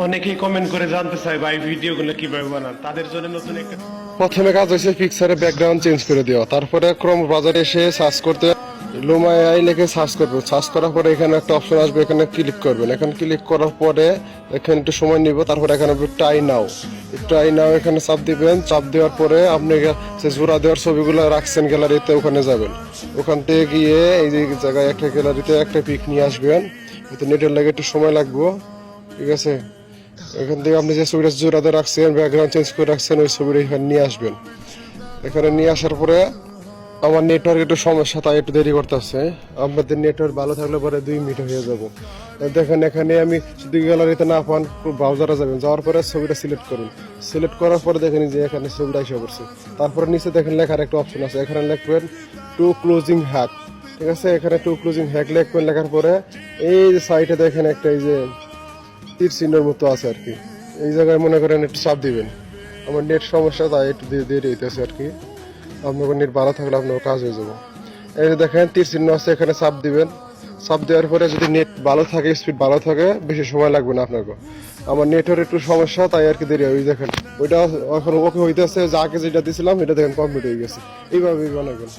অনেকেই কমেন্ট করে জানতে চায় ভাই ভিডিওগুলো কিভাবে বানান, তাদের জন্য নতুন একটা প্রথমে কাজ হচ্ছে পিকচারে ব্যাকগ্রাউন্ড চেঞ্জ করে দেওয়া, তারপরে ক্রোম ব্রাউজারে এসে সার্চ করতে লুমা এআই লিখে সার্চ করবেন। সার্চ করার পরে এখানে একটা অপশন আসবে, এখানে ক্লিক করবেন। এখানে ক্লিক করার পরে এখানে একটু সময় নিব, তারপরে এখানে ট্রাই নাও এখানে চাপ দিবেন। চাপ দেওয়ার পরে আপনি যে জোড়া দেওয়ার ছবিগুলো রাখছেন গ্যালারিতে ওখানে যাবেন। ওখান থেকে গিয়ে এই যে জায়গায় একটা গ্যালারিতে একটা পিক নিয়ে আসবেন। এতে নেটের লাগে একটু সময় লাগবে, ঠিক আছে। এখান থেকে আপনি যে ছবিটা জোড়াতে রাখছেন, ব্যাকগ্রাউন্ড চেঞ্জ করে রাখছেন, ওই ছবিটা এখানে নিয়ে আসবেন। এখানে নিয়ে আসার পরে আমার নেটওয়ার্ক একটু সমস্যা, তাই একটু দেরি করতেছে। আপনাদের নেটওয়ার্ক ভালো থাকলে পরে 2 মিনিট হয়ে যাব। দেখেন এখানে আমি যদি গ্যালারিতে না পান ব্রাউজারে যাবেন, যাওয়ার পরে ছবিটা সিলেক্ট করুন। সিলেক্ট করার পরে দেখেন যে এখানে ছবিটা এসে পড়ছে। তারপরে নিচে দেখেন লেখার একটা অপশন আছে, এখানে লিখবেন টু ক্লোজিং হ্যাক, ঠিক আছে। এখানে টু ক্লোজিং হ্যাক লিখবেন। লেখার পরে এই যে সাইটে দেখেন একটা এই যে তীর চিহ্নের মতো আছে আর কি, এই জায়গায় মনে করেন একটু চাপ দিবেন। আমার নেট সমস্যা, তাই একটু দেরি হইতেছে আর কি। আপনার নেট ভালো থাকলে আপনার কাজ হয়ে যাবো। এই যে দেখেন তীর চিহ্ন আছে, এখানে চাপ দিবেন। চাপ দেওয়ার পরে যদি নেট ভালো থাকে, স্পিড ভালো থাকে, বেশি সময় লাগবে না আপনাকে। আমার নেটের একটু সমস্যা, তাই আর কি দেরি হয়। ওই দেখেন ওইটা এখন ওকে হইতেছে, যা আগে যেটা দিয়েছিলাম এটা দেখেন কমপ্লিট হয়ে গেছে। এইভাবেই বানাবেন।